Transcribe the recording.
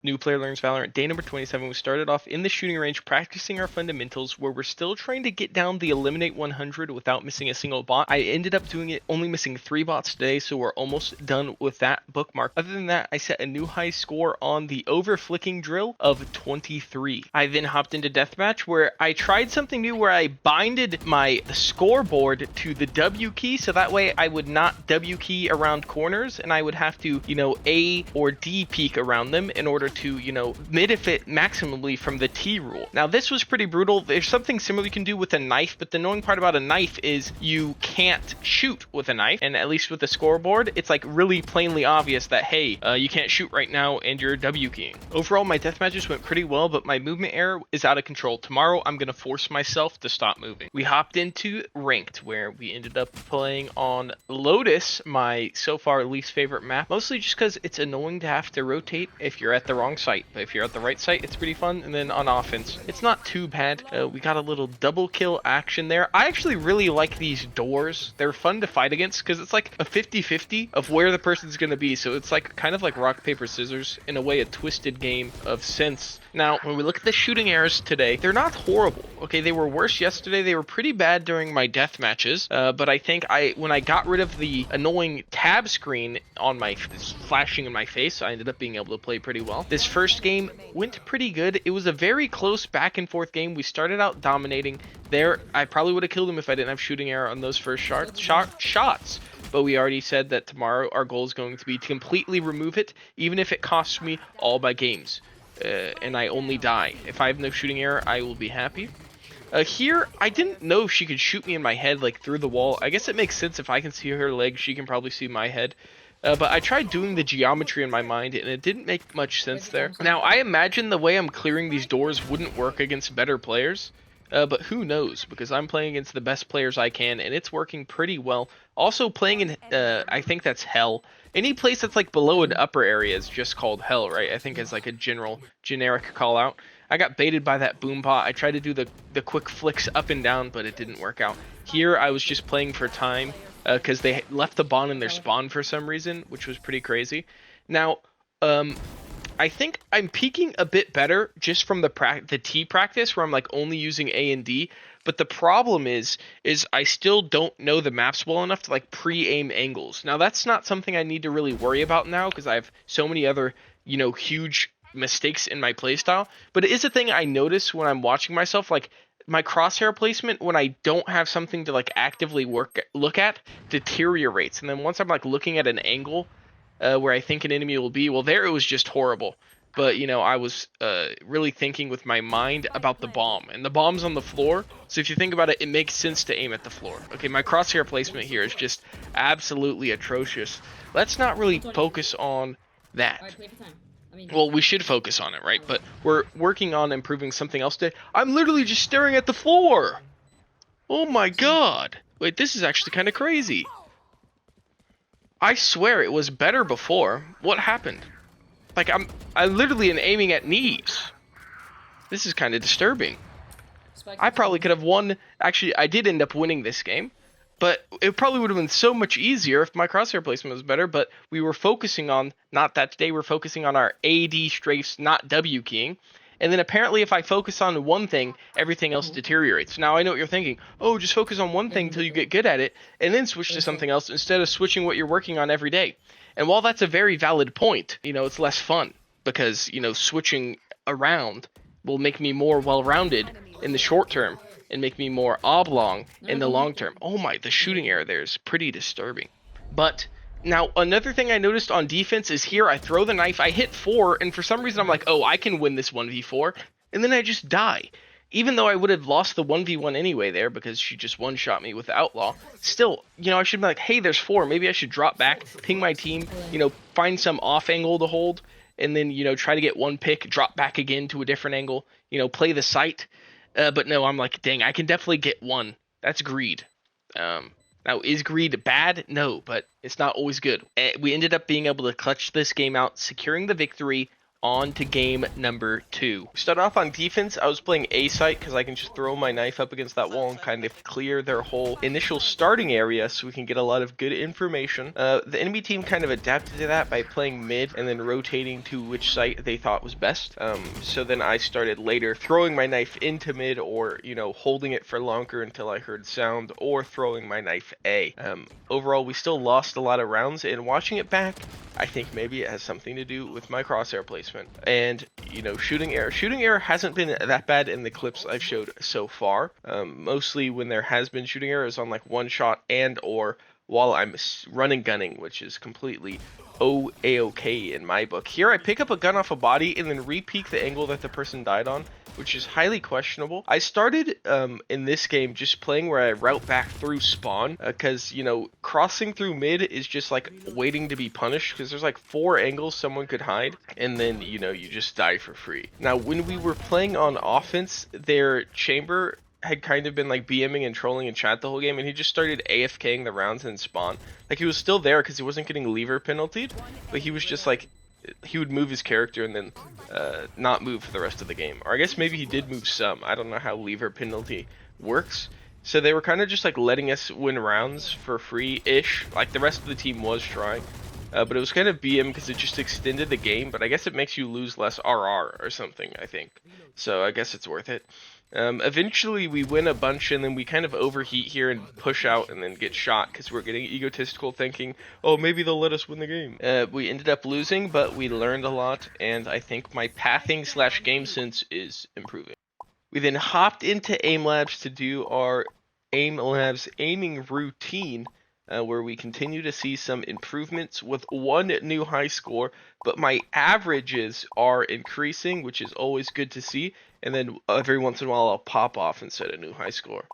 New player learns Valorant. Day number 27. We started off in the shooting range practicing our fundamentals where we're still trying to get down the eliminate 100 without missing a single bot. I ended up doing it only missing 3 bots today, so we're almost done with that bookmark. Other than that, I set a new high score on the over flicking drill of 23. I then hopped into deathmatch where I tried something new where I binded my scoreboard to the W key, so that way I would not W key around corners and I would have to, A or D peek around them in order to, benefit maximally from the T rule. Now this was pretty brutal. There's something similar you can do with a knife, but the annoying part about a knife is you can't shoot with a knife, and at least with the scoreboard, it's like really plainly obvious that, hey, you can't shoot right now and you're W keying. Overall, my death matches went pretty well, but my movement error is out of control. Tomorrow, I'm gonna force myself to stop moving. We hopped into ranked, where we ended up playing on Lotus, my so far least favorite map, mostly just because it's annoying to have to rotate if you're at the wrong site, but if you're at the right site, it's pretty fun. And then on offense, it's not too bad. We got a little double kill action there. I actually really like these doors. They're fun to fight against because it's like a 50-50 of where the person's going to be, so it's like kind of like rock paper scissors, in a way a twisted game of sense. Now when we look at the shooting errors today, they're not horrible. Okay, they were worse yesterday. They were pretty bad during my death matches, but I think when I got rid of the annoying tab screen on my flashing in my face, I ended up being able to play pretty well. This first game went pretty good. It was a very close back and forth game. We started out dominating there. I probably would have killed him if I didn't have shooting error on those first shots. But we already said that tomorrow our goal is going to be to completely remove it, even if it costs me all my games. And I only die. If I have no shooting error, I will be happy. Here, I didn't know if she could shoot me in my head, like through the wall. I guess it makes sense. If I can see her legs, she can probably see my head. But I tried doing the geometry in my mind, and it didn't make much sense there. Now, I imagine the way I'm clearing these doors wouldn't work against better players. But who knows, because I'm playing against the best players I can, and it's working pretty well. Also, playing in, I think that's hell. Any place that's like below an upper area is just called hell, right? I think as like a generic call out. I got baited by that boom pot. I tried to do the quick flicks up and down, but it didn't work out. Here, I was just playing for time, because they left the bomb in their spawn for some reason, which was pretty crazy. Now, I think I'm peaking a bit better just from the T practice, where I'm like only using A and D. But the problem is I still don't know the maps well enough to like pre-aim angles. Now that's not something I need to really worry about now because I have so many other, huge mistakes in my playstyle. But it is a thing I notice when I'm watching myself, like my crosshair placement when I don't have something to like actively look at deteriorates. And then once I'm like looking at an angle where I think an enemy will be, well, there it was just horrible. But, I was really thinking with my mind about the bomb. And the bomb's on the floor, so if you think about it, it makes sense to aim at the floor. Okay, my crosshair placement here is just absolutely atrocious. Let's not really focus on that. Well, we should focus on it, right? But we're working on improving something else today. I'm literally just staring at the floor! Oh my god! Wait, this is actually kind of crazy. I swear it was better before. What happened? Like, I literally am aiming at knees. This is kind of disturbing. I probably could have won. Actually, I did end up winning this game. But it probably would have been so much easier if my crosshair placement was better. But we were focusing on, not that today, we're focusing on our AD strafes, not W keying. And then apparently if I focus on one thing, everything else deteriorates. Now I know what you're thinking. Oh, just focus on one thing until you get good at it, and then switch to something else instead of switching what you're working on every day. And while that's a very valid point, it's less fun because, switching around will make me more well-rounded in the short term and make me more oblong in the long term. Oh my, the shooting error there is pretty disturbing. But now, another thing I noticed on defense is here I throw the knife, I hit 4, and for some reason I'm like, oh, I can win this 1v4, and then I just die. Even though I would have lost the 1v1 anyway there because she just one-shot me with the outlaw, still, I should be like, hey, there's 4, maybe I should drop back, ping my team, find some off angle to hold, and then, try to get one pick, drop back again to a different angle, play the site. But no, I'm like, dang, I can definitely get one. That's greed. Now, is greed bad? No, but it's not always good. We ended up being able to clutch this game out, securing the victory On to game number 2. Start off on defense. I was playing A site because I can just throw my knife up against that wall and kind of clear their whole initial starting area so we can get a lot of good information. The enemy team kind of adapted to that by playing mid and then rotating to which site they thought was best. So then I started later throwing my knife into mid, or, you know, holding it for longer until I heard sound, or throwing my knife A. Overall, we still lost a lot of rounds, and watching it back, I think maybe it has something to do with my crosshair placement and, you know, shooting error. Shooting error hasn't been that bad in the clips I've showed so far. Mostly when there has been shooting error is on like one shot and or while I'm running gunning, which is completely A-okay in my book. Here I pick up a gun off a body and then re-peek the angle that the person died on, which is highly questionable. I started in this game just playing where I route back through spawn, because, you know, crossing through mid is just like waiting to be punished, because there's like 4 angles someone could hide, and then, you know, you just die for free. Now, when we were playing on offense, their chamber had kind of been like BMing and trolling in chat the whole game, and he just started AFKing the rounds in spawn. Like, he was still there because he wasn't getting lever penaltied, but he was just like, he would move his character and then not move for the rest of the game. Or I guess maybe he did move some. I don't know how lever penalty works. So they were kind of just like letting us win rounds for free-ish. Like, the rest of the team was trying. But it was kind of BM because it just extended the game. But I guess it makes you lose less RR or something, I think. So I guess it's worth it. Eventually we win a bunch, and then we kind of overheat here and push out and then get shot because we're getting egotistical, thinking, oh, maybe they'll let us win the game. We ended up losing, but we learned a lot, and I think my pathing / game sense is improving. We then hopped into Aim Labs to do our Aim Labs aiming routine, where we continue to see some improvements with one new high score, but my averages are increasing, which is always good to see. And then every once in a while I'll pop off and set a new high score.